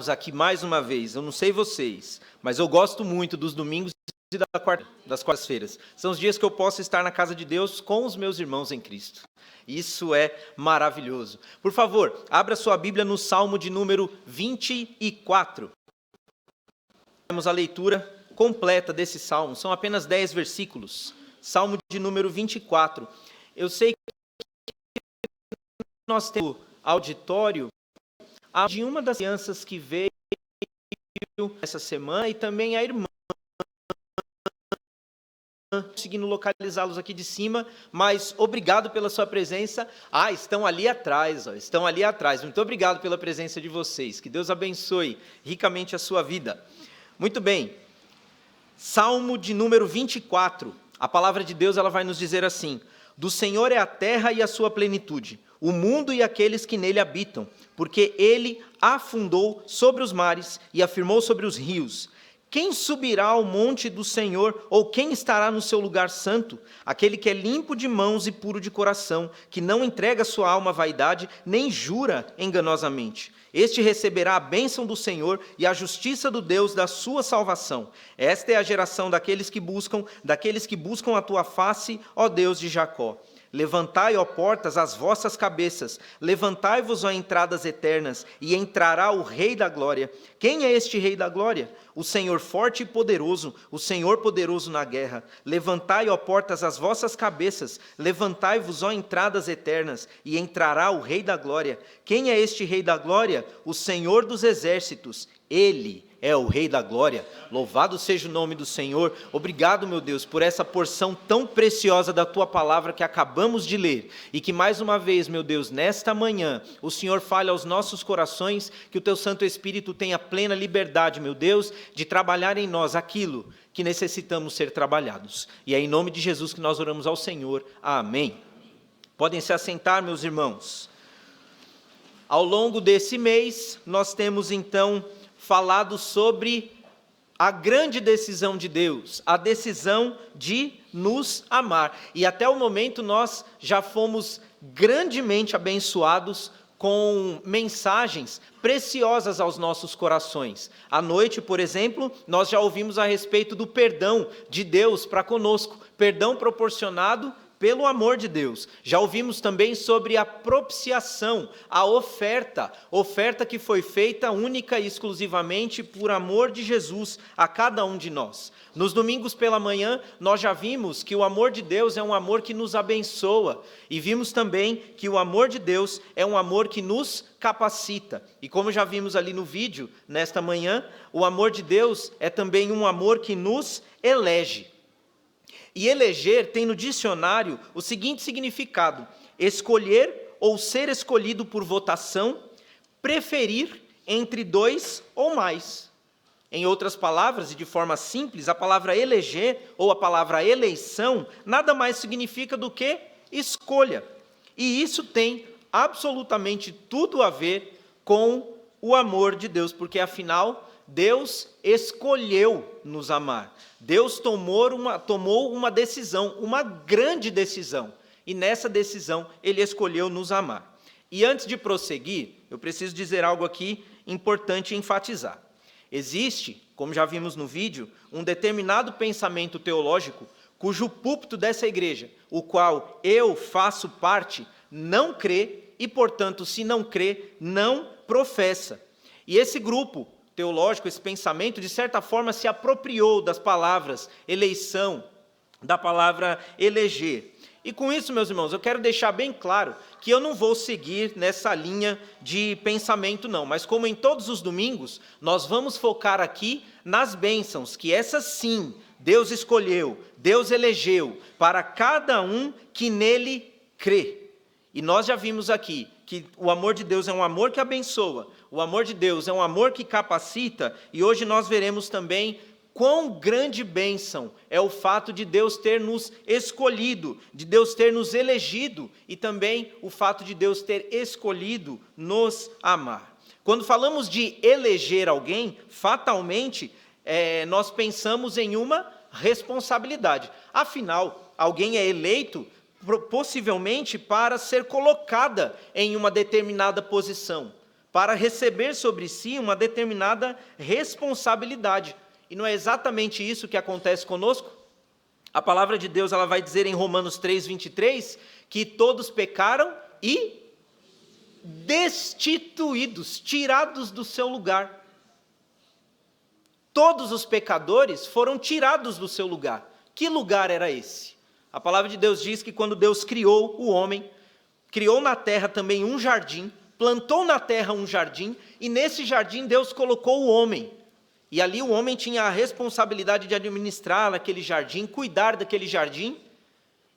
aqui mais uma vez. Eu não sei vocês, mas eu gosto muito dos domingos e das quartas-feiras. São os dias que eu posso estar na casa de Deus com os meus irmãos em Cristo. Isso é maravilhoso. Por favor, abra sua Bíblia no Salmo de número 24. Temos a leitura completa desse salmo. São apenas 10 versículos. Salmo de número 24. Eu sei que nós temos auditório de uma das crianças que veio essa semana e também a irmã. Conseguindo localizá-los aqui de cima, mas obrigado pela sua presença. Estão ali atrás, estão ali atrás. Muito obrigado pela presença de vocês. Que Deus abençoe ricamente a sua vida. Muito bem. Salmo de número 24. A palavra de Deus ela vai nos dizer assim: do Senhor é a terra e a sua plenitude, o mundo e aqueles que nele habitam, porque ele afundou sobre os mares e afirmou sobre os rios. Quem subirá ao monte do Senhor, ou quem estará no seu lugar santo? Aquele que é limpo de mãos e puro de coração, que não entrega sua alma à vaidade, nem jura enganosamente. Este receberá a bênção do Senhor e a justiça do Deus da sua salvação. Esta é a geração daqueles que buscam a tua face, ó Deus de Jacó. Levantai, ó portas, as vossas cabeças, levantai-vos, ó entradas eternas, e entrará o Rei da Glória. Quem é este Rei da Glória? O Senhor forte e poderoso, o Senhor poderoso na guerra. Levantai, ó portas, as vossas cabeças, levantai-vos, ó entradas eternas, e entrará o Rei da Glória. Quem é este Rei da Glória? O Senhor dos exércitos. Ele é o Rei da Glória. Louvado seja o nome do Senhor. Obrigado, meu Deus, por essa porção tão preciosa da Tua palavra que acabamos de ler. E que mais uma vez, meu Deus, nesta manhã, o Senhor fale aos nossos corações, que o Teu Santo Espírito tenha plena liberdade, meu Deus, de trabalhar em nós aquilo que necessitamos ser trabalhados. E é em nome de Jesus que nós oramos ao Senhor. Amém. Podem se assentar, meus irmãos. Ao longo desse mês, nós temos então falado sobre a grande decisão de Deus, a decisão de nos amar. E até o momento nós já fomos grandemente abençoados com mensagens preciosas aos nossos corações. À noite, por exemplo, nós já ouvimos a respeito do perdão de Deus para conosco, perdão proporcionado pelo amor de Deus. Já ouvimos também sobre a propiciação, a oferta que foi feita única e exclusivamente por amor de Jesus a cada um de nós. Nos domingos pela manhã, nós já vimos que o amor de Deus é um amor que nos abençoa, e vimos também que o amor de Deus é um amor que nos capacita. E como já vimos ali no vídeo, nesta manhã, o amor de Deus é também um amor que nos elege. E eleger tem no dicionário o seguinte significado: escolher ou ser escolhido por votação, preferir entre dois ou mais. Em outras palavras, e de forma simples, a palavra eleger ou a palavra eleição nada mais significa do que escolha. E isso tem absolutamente tudo a ver com o amor de Deus, porque afinal Deus escolheu nos amar. Deus tomou uma decisão, uma grande decisão, e nessa decisão Ele escolheu nos amar. E antes de prosseguir, eu preciso dizer algo aqui importante enfatizar. Existe, como já vimos no vídeo, um determinado pensamento teológico cujo púlpito dessa igreja, o qual eu faço parte, não crê e, portanto, se não crê, não professa. E esse grupo teológico, esse pensamento, de certa forma, se apropriou das palavras eleição, da palavra eleger. E com isso, meus irmãos, eu quero deixar bem claro que eu não vou seguir nessa linha de pensamento, não. Mas como em todos os domingos, nós vamos focar aqui nas bênçãos, que essas sim, Deus escolheu, Deus elegeu, para cada um que nele crê. E nós já vimos aqui que o amor de Deus é um amor que abençoa, o amor de Deus é um amor que capacita, e hoje nós veremos também quão grande bênção é o fato de Deus ter nos escolhido, de Deus ter nos elegido, e também o fato de Deus ter escolhido nos amar. Quando falamos de eleger alguém, fatalmente, nós pensamos em uma responsabilidade. Afinal, alguém é eleito possivelmente para ser colocada em uma determinada posição, para receber sobre si uma determinada responsabilidade. E não é exatamente isso que acontece conosco? A palavra de Deus ela vai dizer em Romanos 3:23 que todos pecaram e destituídos, tirados do seu lugar. Todos os pecadores foram tirados do seu lugar. Que lugar era esse? A palavra de Deus diz que quando Deus criou o homem, criou na terra também um jardim, plantou na terra um jardim, e nesse jardim Deus colocou o homem. E ali o homem tinha a responsabilidade de administrar aquele jardim, cuidar daquele jardim.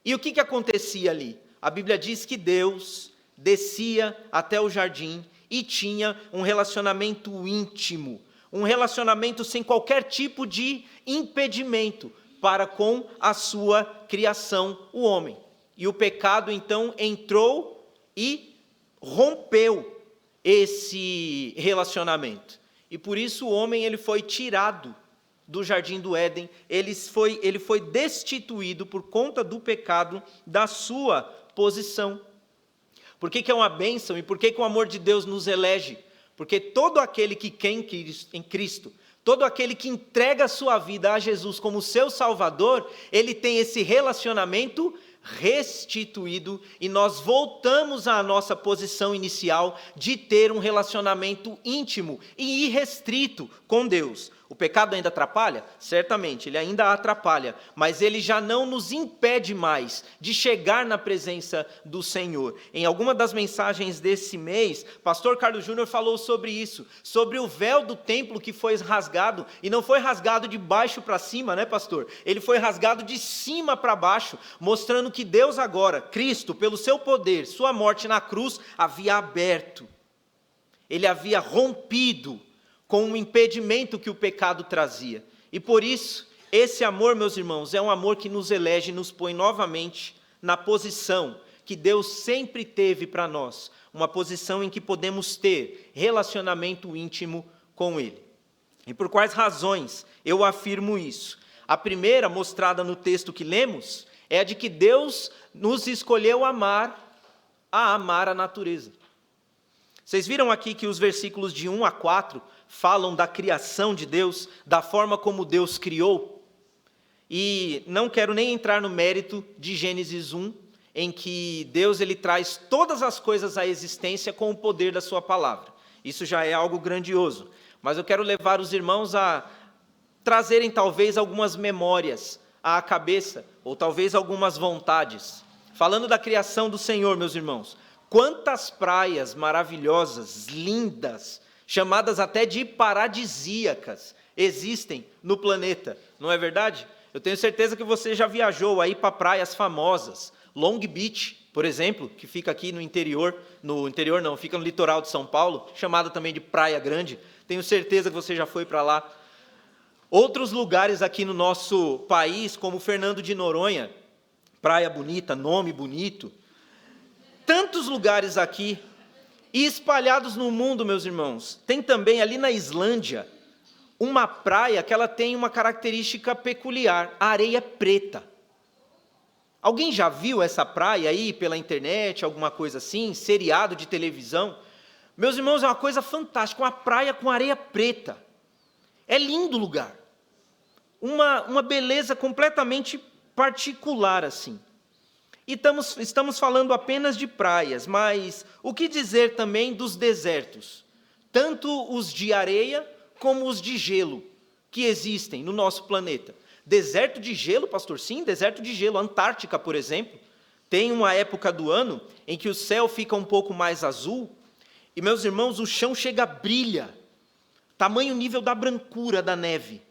E o que acontecia ali? A Bíblia diz que Deus descia até o jardim e tinha um relacionamento íntimo, um relacionamento sem qualquer tipo de impedimento para com a sua criação, o homem. E o pecado então entrou e rompeu esse relacionamento. E por isso o homem ele foi tirado do jardim do Éden, ele foi destituído por conta do pecado da sua posição. Por que é uma bênção e por que o amor de Deus nos elege? Porque todo aquele que crê em Cristo, todo aquele que entrega a sua vida a Jesus como seu Salvador, ele tem esse relacionamento restituído e nós voltamos à nossa posição inicial de ter um relacionamento íntimo e irrestrito com Deus. O pecado ainda atrapalha? Certamente, ele ainda atrapalha, mas ele já não nos impede mais de chegar na presença do Senhor. Em alguma das mensagens desse mês, pastor Carlos Júnior falou sobre isso, sobre o véu do templo que foi rasgado, e não foi rasgado de baixo para cima, né, pastor? Ele foi rasgado de cima para baixo, mostrando que Deus agora, Cristo, pelo seu poder, sua morte na cruz, havia aberto, ele havia rompido com o impedimento que o pecado trazia. E por isso, esse amor, meus irmãos, é um amor que nos elege e nos põe novamente na posição que Deus sempre teve para nós, uma posição em que podemos ter relacionamento íntimo com Ele. E por quais razões eu afirmo isso? A primeira, mostrada no texto que lemos, é a de que Deus nos escolheu amar a natureza. Vocês viram aqui que os versículos de 1 a 4 falam da criação de Deus, da forma como Deus criou. E não quero nem entrar no mérito de Gênesis 1, em que Deus ele traz todas as coisas à existência com o poder da sua palavra. Isso já é algo grandioso. Mas eu quero levar os irmãos a trazerem talvez algumas memórias à cabeça, ou talvez algumas vontades. Falando da criação do Senhor, meus irmãos, quantas praias maravilhosas, lindas, chamadas até de paradisíacas, existem no planeta, não é verdade? Eu tenho certeza que você já viajou aí para praias famosas, Long Beach, por exemplo, que fica aqui no interior não, fica no litoral de São Paulo, chamada também de Praia Grande, tenho certeza que você já foi para lá. Outros lugares aqui no nosso país, como Fernando de Noronha, praia bonita, nome bonito, tantos lugares aqui, e espalhados no mundo, meus irmãos, tem também ali na Islândia, uma praia que ela tem uma característica peculiar, a areia preta. Alguém já viu essa praia aí pela internet, alguma coisa assim, seriado de televisão? Meus irmãos, é uma coisa fantástica, uma praia com areia preta. É lindo o lugar. Uma beleza completamente particular assim. E estamos falando apenas de praias, mas o que dizer também dos desertos? Tanto os de areia como os de gelo que existem no nosso planeta. Deserto de gelo, pastor? Sim, deserto de gelo. Antártica, por exemplo, tem uma época do ano em que o céu fica um pouco mais azul e, meus irmãos, o chão brilha, tamanho nível da brancura da neve.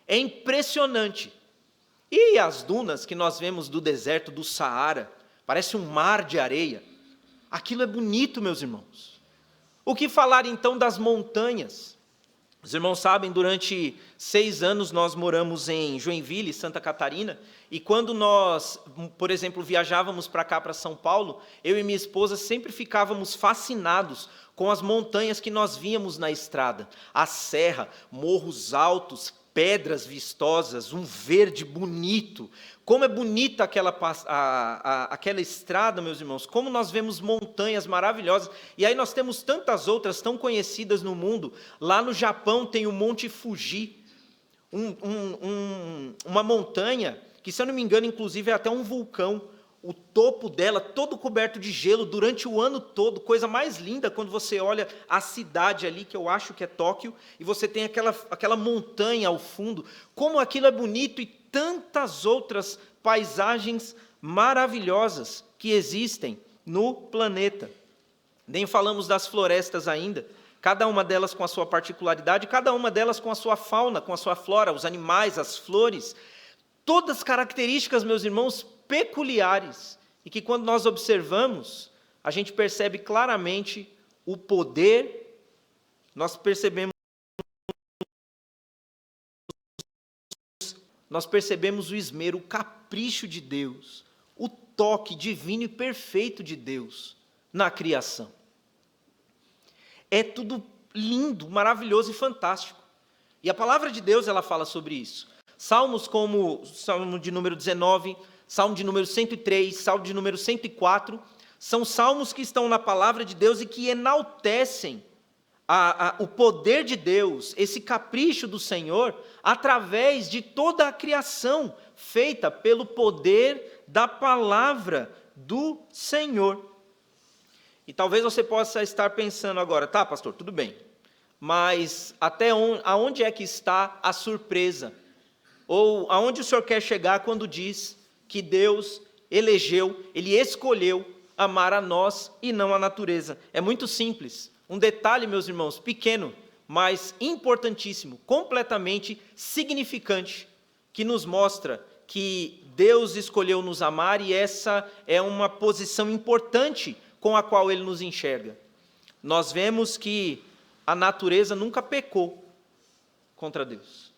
É impressionante. E as dunas que nós vemos do deserto do Saara, parece um mar de areia. Aquilo é bonito, meus irmãos. O que falar então das montanhas? Os irmãos sabem, durante 6 anos nós moramos em Joinville, Santa Catarina, e quando nós, por exemplo, viajávamos para cá, para São Paulo, eu e minha esposa sempre ficávamos fascinados com as montanhas que nós víamos na estrada. A serra, morros altos, pedras vistosas, um verde bonito. Como é bonita aquela estrada, meus irmãos. Como nós vemos montanhas maravilhosas. E aí nós temos tantas outras tão conhecidas no mundo. Lá no Japão tem o Monte Fuji, uma montanha que, se eu não me engano, inclusive é até um vulcão. O topo dela todo coberto de gelo durante o ano todo, coisa mais linda quando você olha a cidade ali, que eu acho que é Tóquio, e você tem aquela montanha ao fundo, como aquilo é bonito, e tantas outras paisagens maravilhosas que existem no planeta. Nem falamos das florestas ainda, cada uma delas com a sua particularidade, cada uma delas com a sua fauna, com a sua flora, os animais, as flores, todas características, meus irmãos, peculiares, e que quando nós observamos, a gente percebe claramente o poder, nós percebemos o esmero, o capricho de Deus, o toque divino e perfeito de Deus na criação. É tudo lindo, maravilhoso e fantástico. E a palavra de Deus, ela fala sobre isso. Salmos como o Salmo de número 19, Salmo de número 103, Salmo de número 104, são salmos que estão na palavra de Deus e que enaltecem o poder de Deus, esse capricho do Senhor, através de toda a criação feita pelo poder da palavra do Senhor. E talvez você possa estar pensando agora, tá, pastor, tudo bem, mas aonde é que está a surpresa? Ou aonde o senhor quer chegar quando diz que Deus elegeu, Ele escolheu amar a nós e não a natureza? É muito simples. Um detalhe, meus irmãos, pequeno, mas importantíssimo, completamente significante, que nos mostra que Deus escolheu nos amar e essa é uma posição importante com a qual Ele nos enxerga. Nós vemos que a natureza nunca pecou contra Deus.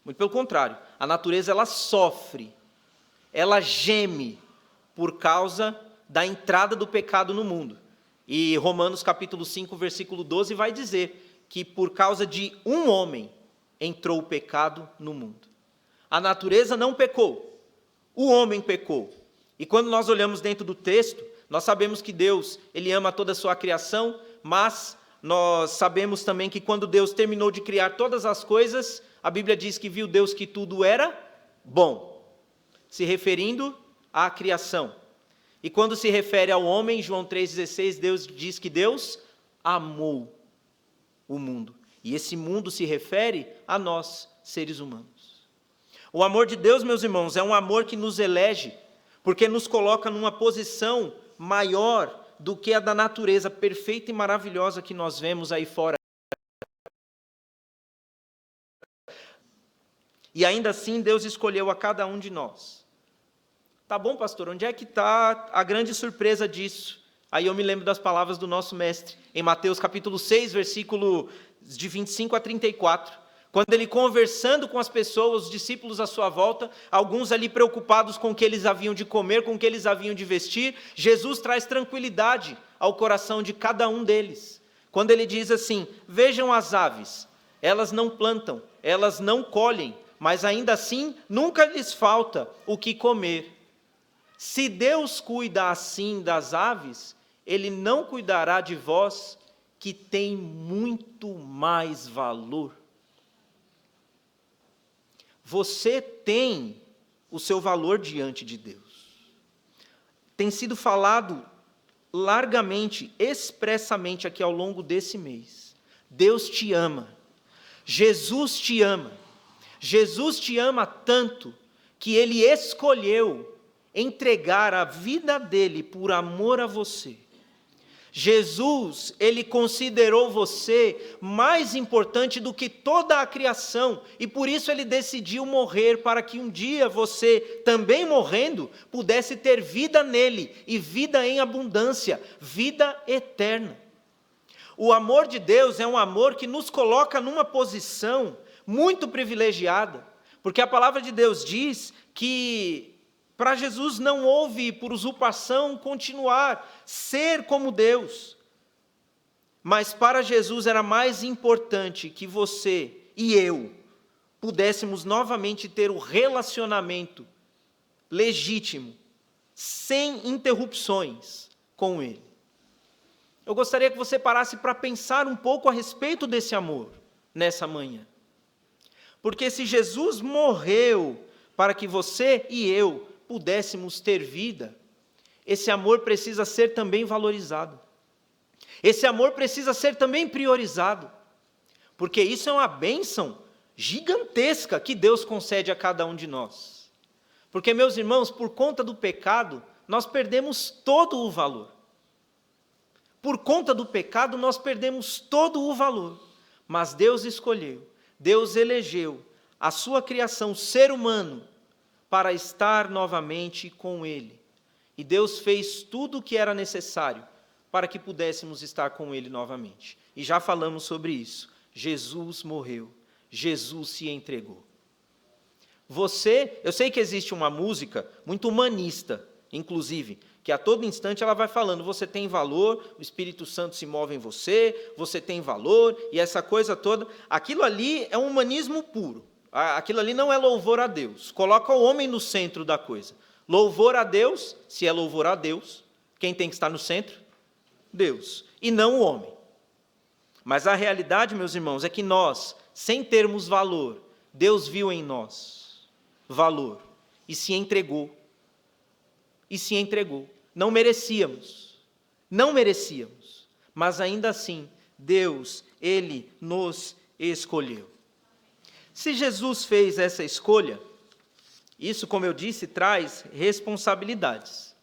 Muito pelo contrário, a natureza ela sofre, ela geme por causa da entrada do pecado no mundo. E Romanos capítulo 5, versículo 12 vai dizer que por causa de um homem entrou o pecado no mundo. A natureza não pecou, o homem pecou. E quando nós olhamos dentro do texto, nós sabemos que Deus, Ele ama toda a sua criação, mas nós sabemos também que quando Deus terminou de criar todas as coisas, a Bíblia diz que viu Deus que tudo era bom, se referindo à criação. E quando se refere ao homem, João 3,16, Deus diz que Deus amou o mundo. E esse mundo se refere a nós, seres humanos. O amor de Deus, meus irmãos, é um amor que nos elege, porque nos coloca numa posição maior do que a da natureza perfeita e maravilhosa que nós vemos aí fora. E ainda assim, Deus escolheu a cada um de nós. Tá bom, pastor, onde é que está a grande surpresa disso? Aí eu me lembro das palavras do nosso mestre, em Mateus capítulo 6, versículo de 25 a 34. Quando ele conversando com as pessoas, os discípulos à sua volta, alguns ali preocupados com o que eles haviam de comer, com o que eles haviam de vestir, Jesus traz tranquilidade ao coração de cada um deles. Quando ele diz assim, vejam as aves, elas não plantam, elas não colhem, mas ainda assim nunca lhes falta o que comer. Se Deus cuida assim das aves, Ele não cuidará de vós, que tem muito mais valor. Você tem o seu valor diante de Deus. Tem sido falado largamente, expressamente aqui ao longo desse mês. Deus te ama. Jesus te ama. Jesus te ama tanto que Ele escolheu entregar a vida dele por amor a você. Jesus, Ele considerou você mais importante do que toda a criação, e por isso Ele decidiu morrer, para que um dia você, também morrendo, pudesse ter vida nele, e vida em abundância, vida eterna. O amor de Deus é um amor que nos coloca numa posição muito privilegiada, porque a palavra de Deus diz que para Jesus não houve por usurpação continuar, ser como Deus. Mas para Jesus era mais importante que você e eu pudéssemos novamente ter o relacionamento legítimo, sem interrupções com Ele. Eu gostaria que você parasse para pensar um pouco a respeito desse amor nessa manhã. Porque se Jesus morreu para que você e eu pudéssemos ter vida, esse amor precisa ser também valorizado. Esse amor precisa ser também priorizado. Porque isso é uma bênção gigantesca que Deus concede a cada um de nós. Porque, meus irmãos, por conta do pecado, nós perdemos todo o valor. Por conta do pecado, nós perdemos todo o valor. Mas Deus escolheu, Deus elegeu a sua criação, ser humano, para estar novamente com Ele. E Deus fez tudo o que era necessário para que pudéssemos estar com Ele novamente. E já falamos sobre isso. Jesus morreu, Jesus se entregou. Eu sei que existe uma música muito humanista, inclusive, que a todo instante ela vai falando, você tem valor, o Espírito Santo se move em você, você tem valor, e essa coisa toda. Aquilo ali é um humanismo puro. Aquilo ali não é louvor a Deus. Coloca o homem no centro da coisa. Louvor a Deus, se é louvor a Deus, quem tem que estar no centro? Deus, e não o homem. Mas a realidade, meus irmãos, é que nós, sem termos valor, Deus viu em nós valor e se entregou. E se entregou. Não merecíamos, mas ainda assim, Deus, Ele nos escolheu. Se Jesus fez essa escolha, isso, como eu disse, traz responsabilidades.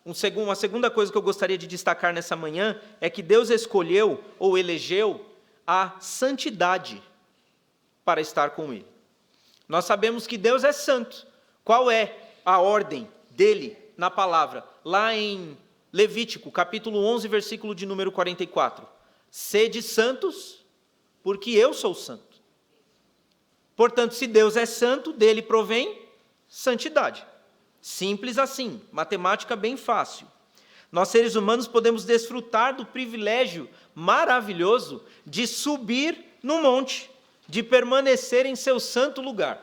Uma segunda coisa que eu gostaria de destacar nessa manhã é que Deus escolheu ou elegeu a santidade para estar com Ele. Nós sabemos que Deus é santo. Qual é a ordem dele na palavra? Lá em Levítico, capítulo 11, versículo de número 44. Sede santos, porque eu sou santo. Portanto, se Deus é santo, dele provém santidade. Simples assim, matemática bem fácil. Nós, seres humanos, podemos desfrutar do privilégio maravilhoso de subir no monte, de permanecer em seu santo lugar.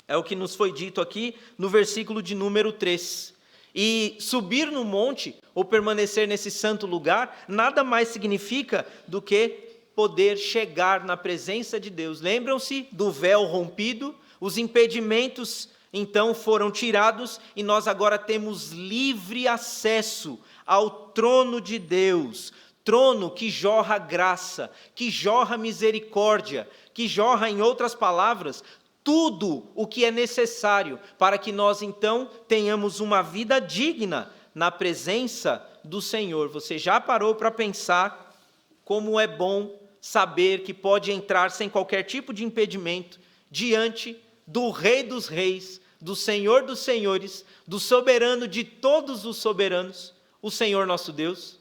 É o que nos foi dito aqui no versículo de número 3. E subir no monte, ou permanecer nesse santo lugar, nada mais significa do que poder chegar na presença de Deus. Lembram-se do véu rompido? Os impedimentos, então, foram tirados e nós agora temos livre acesso ao trono de Deus. Trono que jorra graça, que jorra misericórdia, que jorra, em outras palavras, tudo o que é necessário para que nós, então, tenhamos uma vida digna na presença do Senhor. Você já parou para pensar como é bom saber que pode entrar sem qualquer tipo de impedimento diante do Rei dos Reis, do Senhor dos Senhores, do soberano de todos os soberanos, o Senhor nosso Deus?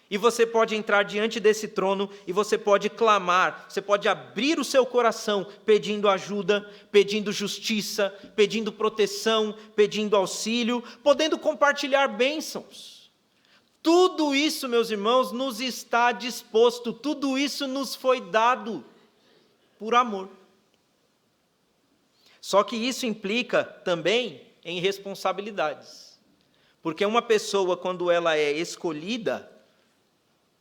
E você pode entrar diante desse trono e você pode clamar, você pode abrir o seu coração pedindo ajuda, pedindo justiça, pedindo proteção, pedindo auxílio, podendo compartilhar bênçãos. Tudo isso, meus irmãos, nos está disposto, tudo isso nos foi dado por amor. Só que isso implica também em responsabilidades. Porque uma pessoa, quando ela é escolhida,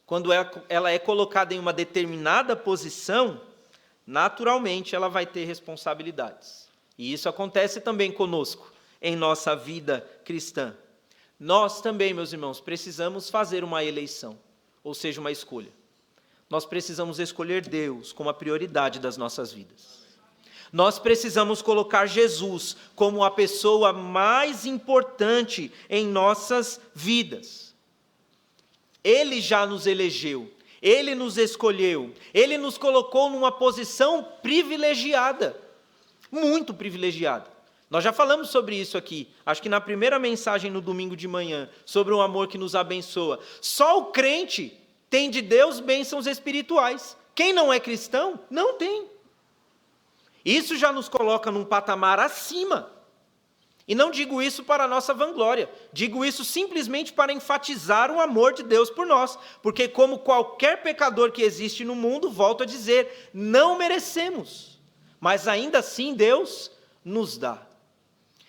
quando ela é colocada em uma determinada posição, naturalmente ela vai ter responsabilidades. E isso acontece também conosco, em nossa vida cristã. Nós também, meus irmãos, precisamos fazer uma eleição, ou seja, uma escolha. Nós precisamos escolher Deus como a prioridade das nossas vidas. Nós precisamos colocar Jesus como a pessoa mais importante em nossas vidas. Ele já nos elegeu, Ele nos escolheu, Ele nos colocou numa posição privilegiada, muito privilegiada. Nós já falamos sobre isso aqui, acho que na primeira mensagem no domingo de manhã, sobre o amor que nos abençoa. Só o crente tem de Deus bênçãos espirituais. Quem não é cristão, não tem. Isso já nos coloca num patamar acima. E não digo isso para a nossa vanglória, digo isso simplesmente para enfatizar o amor de Deus por nós, porque como qualquer pecador que existe no mundo, volto a dizer, não merecemos, mas ainda assim Deus nos dá.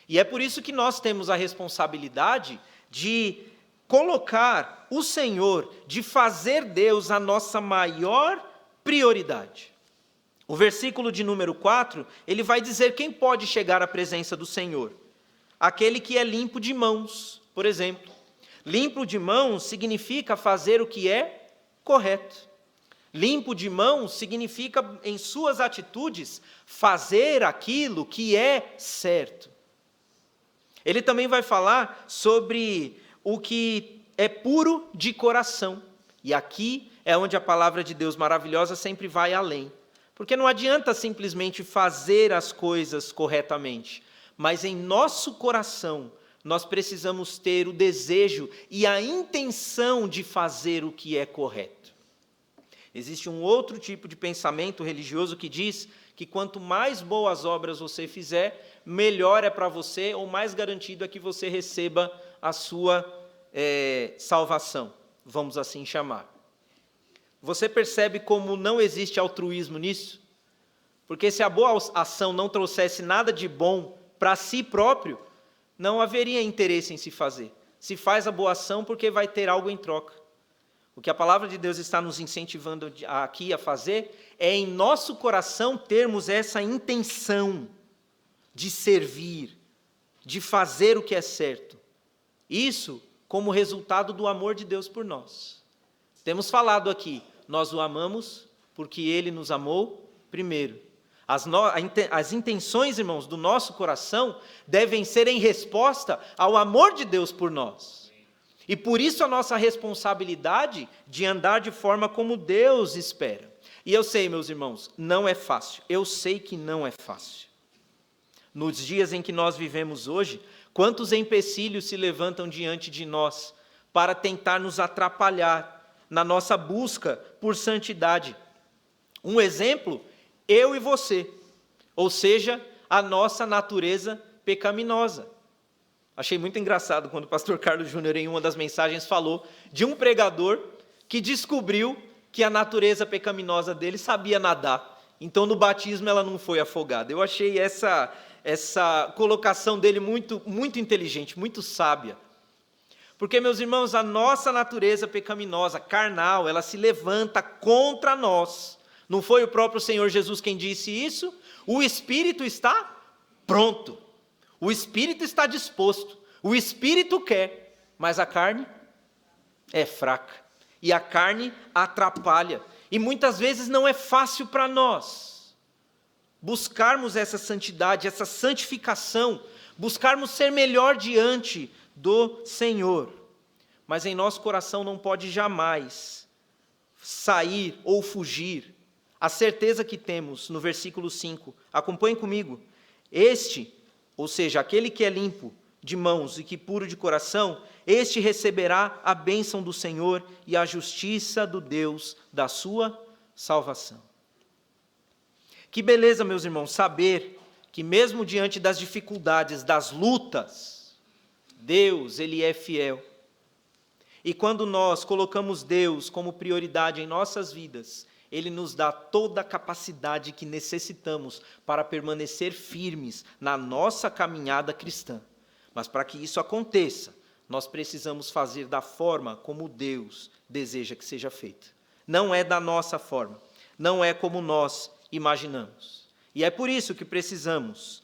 E é por isso que nós temos a responsabilidade de colocar o Senhor, de fazer Deus a nossa maior prioridade. O versículo de número 4, ele vai dizer quem pode chegar à presença do Senhor. Aquele que é limpo de mãos, por exemplo. Limpo de mãos significa fazer o que é correto. Limpo de mãos significa, em suas atitudes, fazer aquilo que é certo. Ele também vai falar sobre o que é puro de coração. E aqui é onde a palavra de Deus maravilhosa sempre vai além. Porque não adianta simplesmente fazer as coisas corretamente, mas em nosso coração nós precisamos ter o desejo e a intenção de fazer o que é correto. Existe um outro tipo de pensamento religioso que diz que quanto mais boas obras você fizer, melhor é para você, ou mais garantido é que você receba a sua salvação, vamos assim chamar. Você percebe como não existe altruísmo nisso? Porque se a boa ação não trouxesse nada de bom para si próprio, não haveria interesse em se fazer. Se faz a boa ação porque vai ter algo em troca. O que a palavra de Deus está nos incentivando aqui a fazer é em nosso coração termos essa intenção de servir, de fazer o que é certo. Isso como resultado do amor de Deus por nós. Temos falado aqui, nós o amamos porque Ele nos amou primeiro. As intenções, irmãos, do nosso coração devem ser em resposta ao amor de Deus por nós. E por isso a nossa responsabilidade de andar de forma como Deus espera. E eu sei, meus irmãos, não é fácil. Eu sei que não é fácil. Nos dias em que nós vivemos hoje, quantos empecilhos se levantam diante de nós para tentar nos atrapalhar na nossa busca por santidade. Um exemplo, eu e você, ou seja, a nossa natureza pecaminosa. Achei muito engraçado quando o pastor Carlos Júnior, em uma das mensagens, falou de um pregador que descobriu que a natureza pecaminosa dele sabia nadar. Então, no batismo, ela não foi afogada. Eu achei essa colocação dele muito, muito inteligente, muito sábia. Porque, meus irmãos, a nossa natureza pecaminosa, carnal, ela se levanta contra nós. Não foi o próprio Senhor Jesus quem disse isso? O Espírito está pronto. O Espírito está disposto. O Espírito quer, mas a carne é fraca. E a carne atrapalha. E muitas vezes não é fácil para nós buscarmos essa santidade, essa santificação, buscarmos ser melhor diante do Senhor. Mas em nosso coração não pode jamais sair ou fugir a certeza que temos no versículo 5. Acompanhe comigo. Este, ou seja, aquele que é limpo de mãos e que puro de coração, este receberá a bênção do Senhor e a justiça do Deus da sua salvação. Que beleza, meus irmãos, saber que mesmo diante das dificuldades, das lutas, Deus, Ele é fiel. E quando nós colocamos Deus como prioridade em nossas vidas, Ele nos dá toda a capacidade que necessitamos para permanecer firmes na nossa caminhada cristã. Mas para que isso aconteça, nós precisamos fazer da forma como Deus deseja que seja feita. Não é da nossa forma, não é como nós imaginamos. E é por isso que precisamos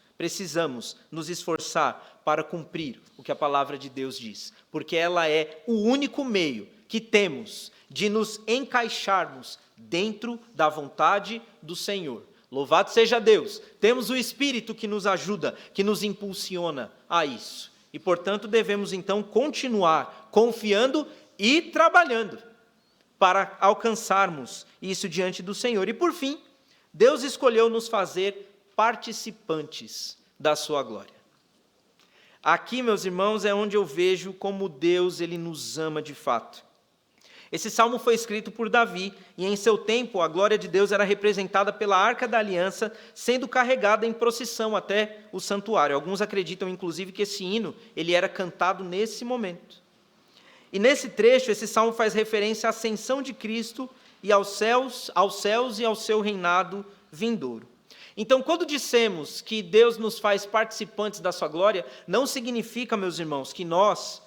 nos esforçar para cumprir o que a palavra de Deus diz, porque ela é o único meio que temos de nos encaixarmos dentro da vontade do Senhor. Louvado seja Deus, temos o Espírito que nos ajuda, que nos impulsiona a isso. E, portanto, devemos então continuar confiando e trabalhando para alcançarmos isso diante do Senhor. E, por fim, Deus escolheu nos fazer participantes da sua glória. Aqui, meus irmãos, é onde eu vejo como Deus, Ele nos ama de fato. Esse salmo foi escrito por Davi, e em seu tempo a glória de Deus era representada pela Arca da Aliança, sendo carregada em procissão até o santuário. Alguns acreditam, inclusive, que esse hino ele era cantado nesse momento. E nesse trecho, esse salmo faz referência à ascensão de Cristo e aos céus e ao seu reinado vindouro. Então, quando dissemos que Deus nos faz participantes da sua glória, não significa, meus irmãos, que nós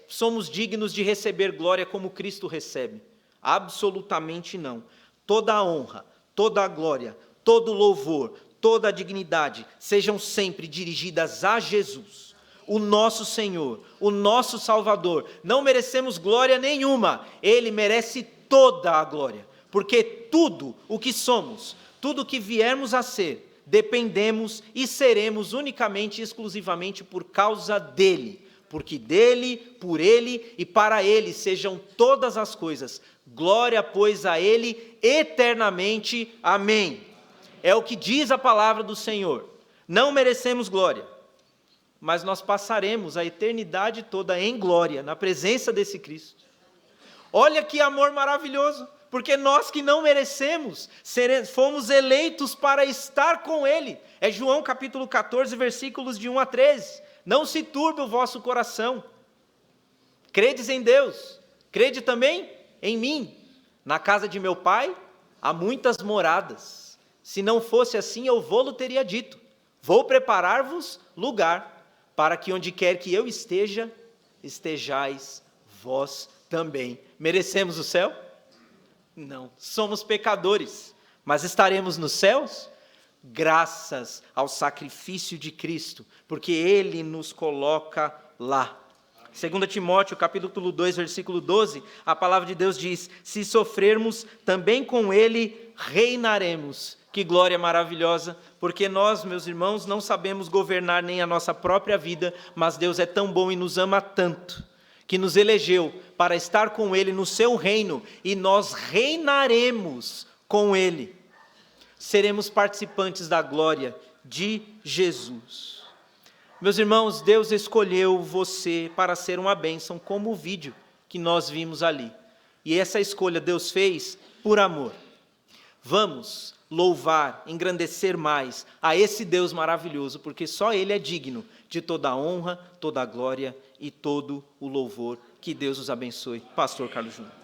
somos dignos de receber glória como Cristo recebe. Absolutamente não. Toda a honra, toda a glória, todo o louvor, toda a dignidade sejam sempre dirigidas a Jesus, o nosso Senhor, o nosso Salvador. Não merecemos glória nenhuma, Ele merece toda a glória, porque tudo o que somos, tudo o que viermos a ser, dependemos e seremos unicamente e exclusivamente por causa dEle, porque dEle, por Ele e para Ele sejam todas as coisas. Glória, pois, a Ele eternamente. Amém. É o que diz a palavra do Senhor. Não merecemos glória, mas nós passaremos a eternidade toda em glória, na presença desse Cristo. Olha que amor maravilhoso, porque nós que não merecemos, fomos eleitos para estar com Ele. É João capítulo 14, versículos de 1 a 13. Não se turbe o vosso coração. Credes em Deus, crede também em mim. Na casa de meu Pai há muitas moradas. Se não fosse assim, eu vou-lo teria dito. Vou preparar-vos lugar, para que onde quer que eu esteja, estejais vós também. Merecemos o céu? Não. Somos pecadores, mas estaremos nos céus? Graças ao sacrifício de Cristo, porque Ele nos coloca lá. 2 Timóteo, capítulo 2, versículo 12, a palavra de Deus diz: se sofrermos, também com Ele reinaremos. Que glória maravilhosa, porque nós, meus irmãos, não sabemos governar nem a nossa própria vida, mas Deus é tão bom e nos ama tanto, que nos elegeu para estar com Ele no seu reino, e nós reinaremos com Ele. Seremos participantes da glória de Jesus. Meus irmãos, Deus escolheu você para ser uma bênção, como o vídeo que nós vimos ali. E essa escolha Deus fez por amor. Vamos louvar, engrandecer mais a esse Deus maravilhoso, porque só Ele é digno de toda a honra, toda a glória e todo o louvor. Que Deus os abençoe. Pastor Carlos Júnior.